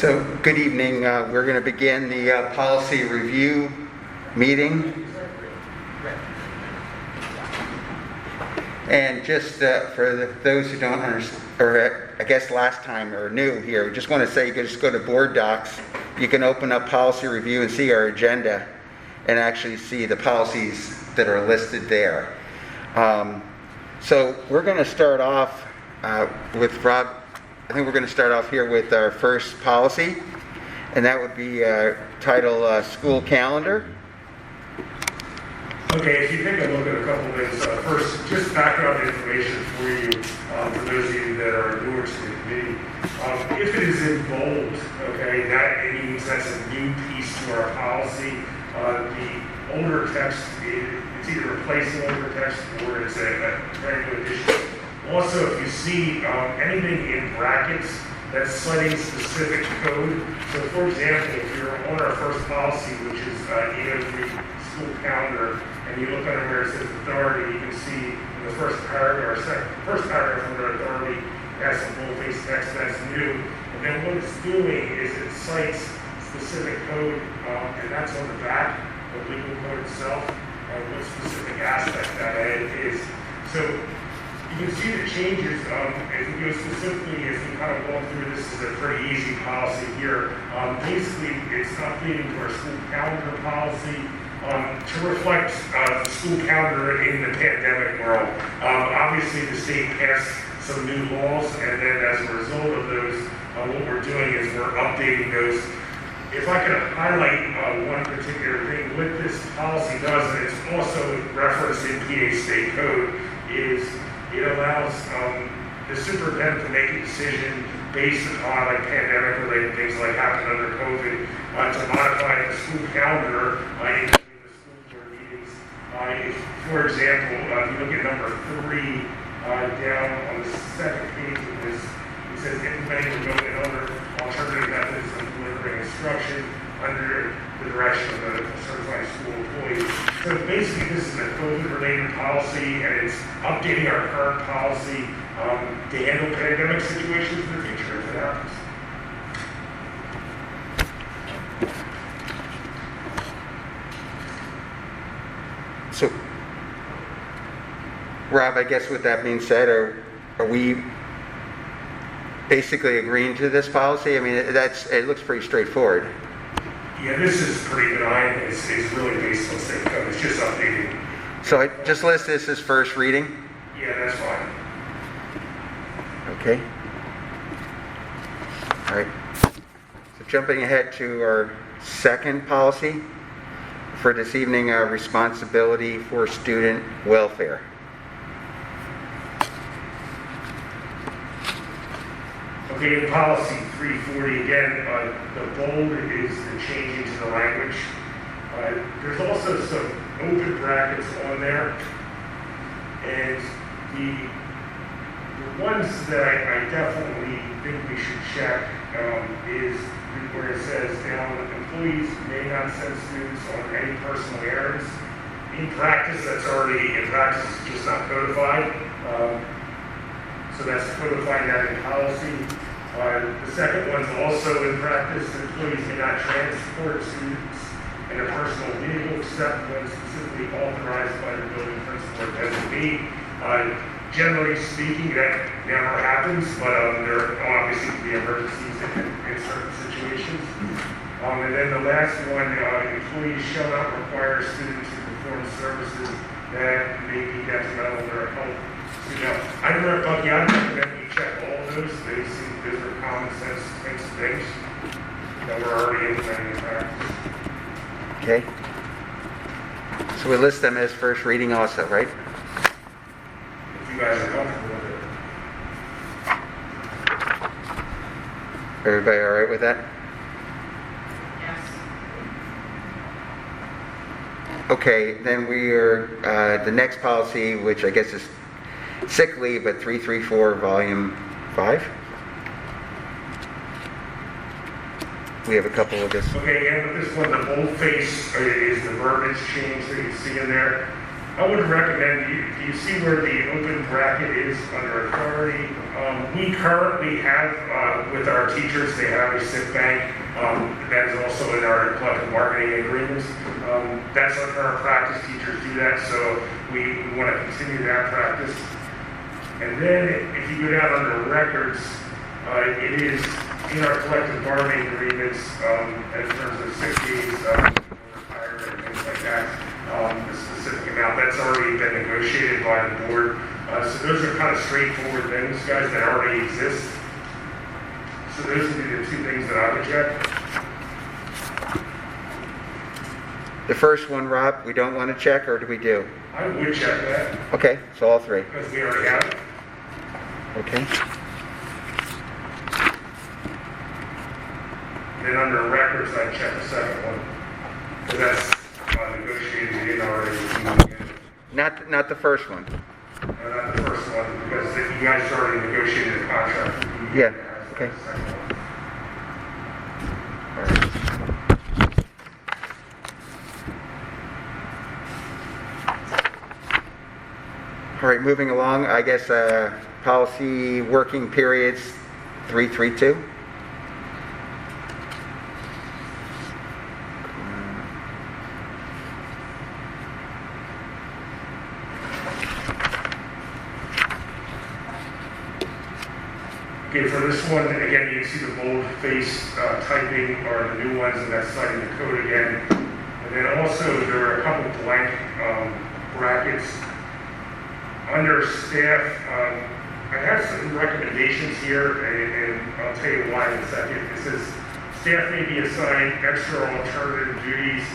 So, good evening. We're going to begin the policy review meeting. And just for those who don't understand, or I guess last time or new here, we just want to say you can just go to Board Docs. You can open up policy review and see our agenda and actually see the policies that are listed there. So we're going to start off with Rob. I think we're going to start off here with our first policy, and that would be titled School Calendar. Okay, if you take a look at a couple of things, first, just background information for you, for those of you that are newer to the committee. If it is in bold, okay, that means that's a new piece to our policy. The older text, it's either replacing older text or it's a brand new addition. Also, if you see anything in brackets that's citing specific code, so for example, if you're on our first policy, which is 803 school calendar, and you look under where it says authority, you can see in the first paragraph, first paragraph under authority, it has some boldface text that's new. And then what it's doing is it cites specific code, and that's on the back, the legal code itself, what specific aspect that is. So you can see the changes, as we go specifically, as we kind of walk through this, is a pretty easy policy here. Basically, it's updating to our school calendar policy to reflect the school calendar in the pandemic world. Obviously, the state passed some new laws, and then as a result of those, what we're doing is we're updating those. If I could highlight one particular thing, what this policy does, and it's also referenced in PA State Code, is it allows the superintendent to make a decision based upon like pandemic-related things like happened under COVID to modify the school calendar in between the school board meetings. For example, if you look at number 3 down on the second page of this, it says implementing remote and other alternative methods of delivering instruction under the direction of a certified school employee. So basically this is a COVID-related policy, and it's updating our current policy to handle pandemic situations in the future if it happens. So, Rob, I guess with that being said, are we basically agreeing to this policy? I mean, it looks pretty straightforward. Yeah, this is pretty benign. It's really based on state code. It's just updating. So I just list this as first reading? Yeah, that's fine. Okay. All right. So jumping ahead to our second policy for this evening, responsibility for student welfare. Okay, in policy 340, again, the bold is the changing to the language. There's also some open brackets on there, and the ones that I definitely think we should check is where it says down, employees may not send students on any personal errands. In practice, that's already in practice, it's just not codified. So that's codifying that in policy. The second one's also in practice. Employees may not transport students in a personal vehicle except when specifically authorized by the building principal or designee. Generally speaking, that never happens, but there obviously can be emergencies in certain situations. And then the last one, employees shall not require students to perform services that may be detrimental to their health. So, I remember, Bucky, I'd recommend you check all of those. Those are common sense things that we're already implementing in practice. Okay. So we list them as first reading also, right? If you guys are comfortable with it. Everybody all right with that? Yes. Okay, then we are, the next policy, which I guess is sick leave at 334, volume 5. We have a couple of this. Okay, and with this one, the boldface is the verbiage change that you see in there. I would recommend, do you see where the open bracket is under authority? We currently have, with our teachers, they have a sick bank. That is also in our collective bargaining agreements. That's our current practice. Teachers do that, so we want to continue that practice. And then if you go down under records, it is in our collective bargaining agreements in terms of sick days, retirement, and things like that. The specific amount that's already been negotiated by the board. So those are kind of straightforward things, guys, that already exist. So those would be the two things that I would check. The first one, Rob, we don't want to check, or do we do? I would check that. Okay, so all three. Because we already have it. Okay. Then under records, I'd check the second one. Because that's negotiated in already. Not the first one. Not the first one, because you guys already negotiated a contract. Yeah, okay. All right. All right, moving along, I guess policy working periods 332. Okay, for this one, again, you can see the bold-face typing are the new ones, and that's citing the code again. And then also, there are a couple blank brackets. Under staff, I have some recommendations here, and I'll tell you why in a second. It says, staff may be assigned extra alternative duties.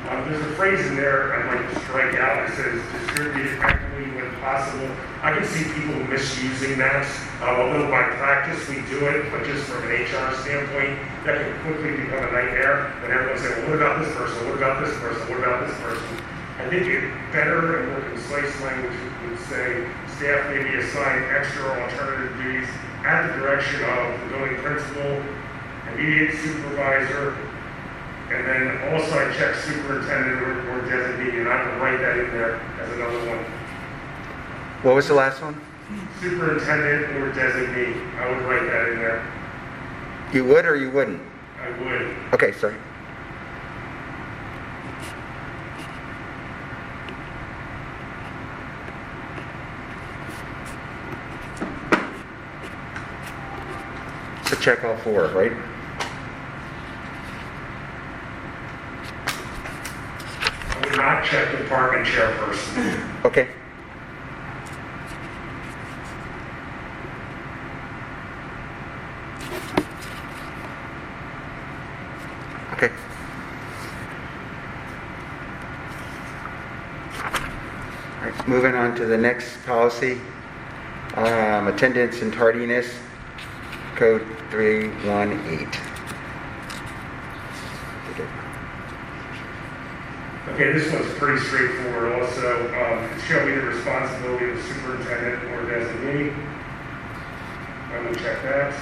There's a phrase in there I'd like to strike out. It says, distribute equitably when possible. I can see people misusing that. Although by practice we do it, but just from an HR standpoint, that can quickly become a nightmare. And everyone say, well, what about this person? What about this person? What about this person? I think it better and more concise language would say, staff may be assigned extra alternative duties at the direction of the building principal, immediate supervisor, and then also I check superintendent or designee, and I can write that in there as another one. What was the last one? Superintendent or designee, I would write that in there. You would or you wouldn't? I would. Okay, sorry. So check all four, right? I would not check department chairperson. Okay. Okay. All right, moving on to the next policy, attendance and tardiness, code 318. Okay, this one's pretty straightforward also. It shall be the responsibility of the superintendent or designee. I will check that.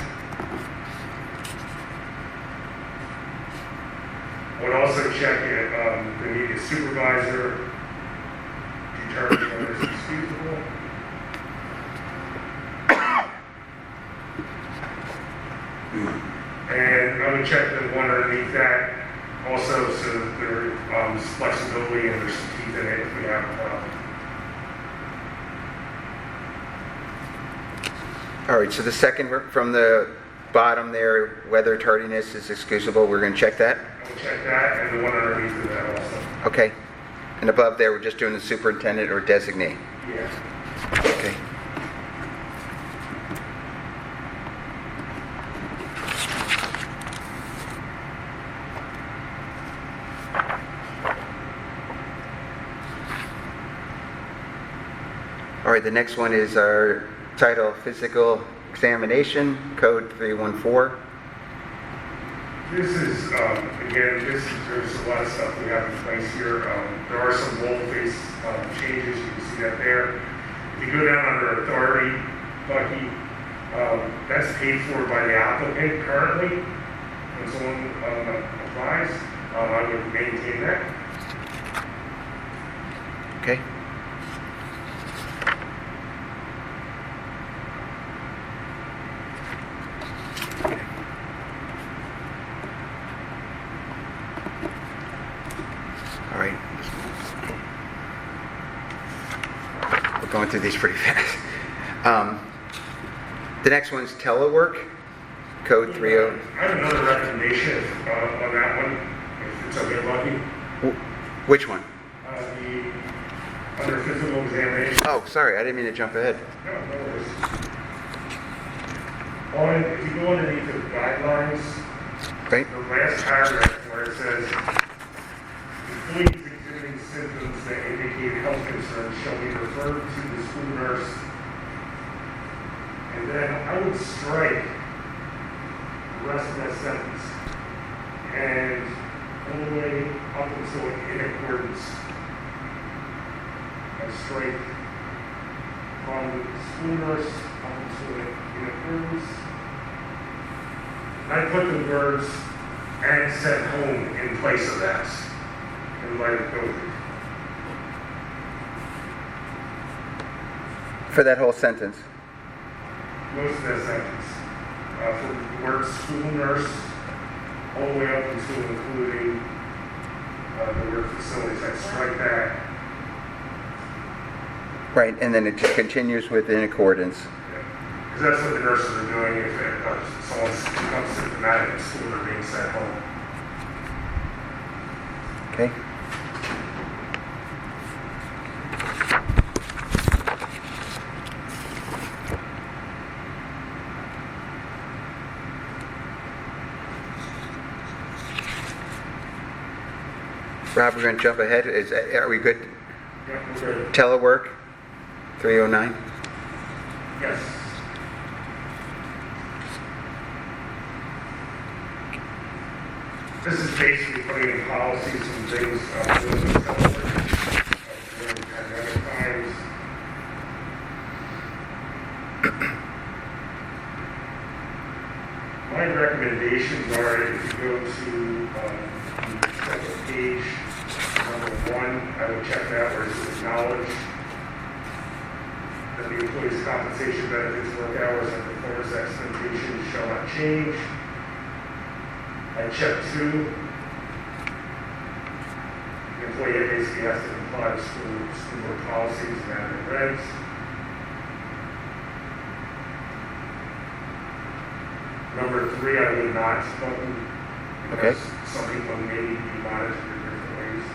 I would also check if the immediate supervisor determines whether it's excusable. And I would check the one underneath that also, so that there's flexibility and there's some teeth in it if we have a problem. All right, so the second from the bottom there, whether tardiness is excusable, we're going to check that? I will check that and the one underneath of that also. Okay. And above there, we're just doing the superintendent or designee? Yeah. Okay. All right, the next one is our title, Physical Examination, Code 314. This is, there's a lot of stuff we have in place here. There are some boldface changes, you can see that there. If you go down under authority, Bucky, that's paid for by the applicant currently. When someone applies, I would maintain that. Okay. going through these pretty fast. The next one's Telework Code 30. I have another recommendation on that one, if it's okay, Lucky. Which one? The under physical examination. Oh, sorry, I didn't mean to jump ahead. No, no worries. If you go underneath the guidelines, Right? the last paragraph where it says, employees exhibiting symptoms that indicate health concerns shall be referred to the school nurse. And then I would strike the rest of that sentence and all the way up until in accordance. And strike from the school nurse up until in accordance. I put the words and sent home in place of that in light of COVID. For that whole sentence. Most of that sentence. From the word school nurse all the way up until including the word facilities. I strike that. Right, and then it just continues with in accordance. Because that's what the nurses are doing if someone becomes symptomatic in school, they're being sent home. Okay. Rob, we're going to jump ahead. Are we good? Yeah, we're good. Telework 309. Yes. This is basically putting in policies and things during pandemic times. My recommendations are if you go to the second page, number 1, I would check that where it says acknowledge that the employee's compensation, benefits, work hours, and performance expectations shall not change. I check 2. The employee basically has to comply with school board policies and admin regs. Number 3, I would not button because some people may be monitored in different ways.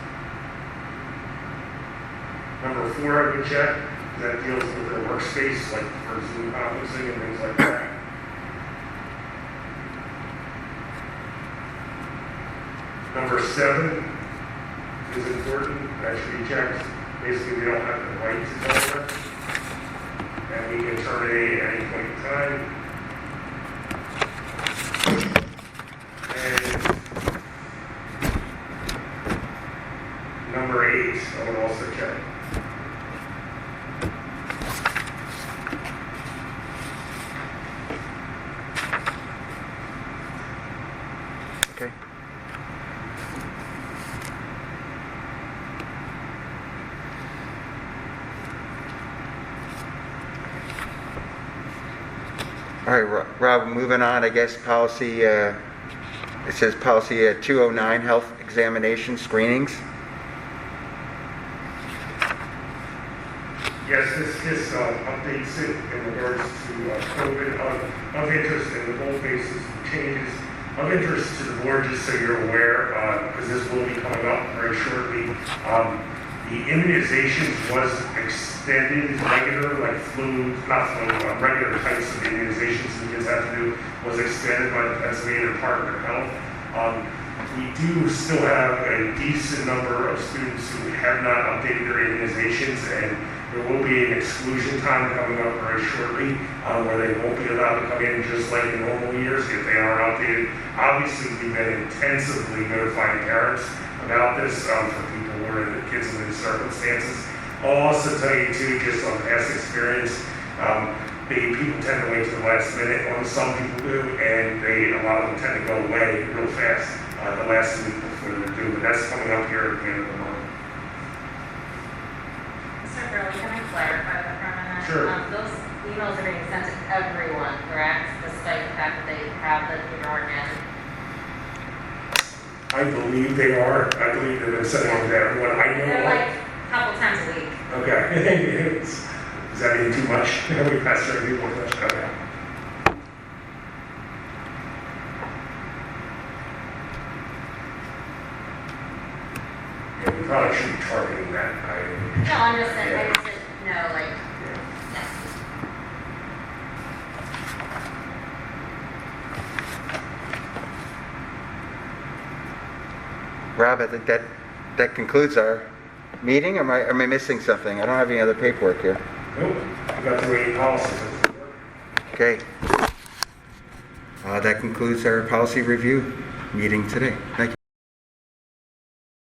Number 4, I would check. That deals with their workspace, like for Zoom conferencing and things like that. Number 7 is important. That should be checked. Basically, we don't have the right to tell them, and we can terminate at any point in time. And number 8, I would also check. Okay. All right, Rob, moving on, I guess, policy, it says policy 209, health examination screenings. Yes, this updates it in regards to COVID of interest in the boldfaces changes of interest to the board, just so you're aware, because this will be coming up very shortly. The immunizations was extended, regular, like regular types of immunizations the kids have to do was extended by the Pennsylvania Department of Health. We do still have a decent number of students who have not updated their immunizations, and there will be an exclusion time coming up very shortly where they won't be allowed to come in just like in normal years if they are outdated. Obviously, we've been intensively notifying parents about this for people who are in the kids in these circumstances. I'll also tell you too, just on past experience, people tend to wait to the last minute. Some people do, and a lot of them tend to go away real fast the last week before they're due. But that's coming up here at the end of the month. Mr. Gurley, can I clarify that for a minute? Sure. Those emails are being sent to everyone, correct? Despite the fact that they have the New York. I believe they are. I believe they've been sending them to everyone. I know. They're like a couple times a week. Okay. Is that even too much? We passed certain people too much. Okay. Yeah, we probably shouldn't be targeting that item. No, I'm just saying, I just didn't know, like, Yeah. yes. Rob, I think that concludes our meeting. Am I missing something? I don't have any other paperwork here. Nope, we got through 8 policies. Okay. That concludes our policy review meeting today. Thank you.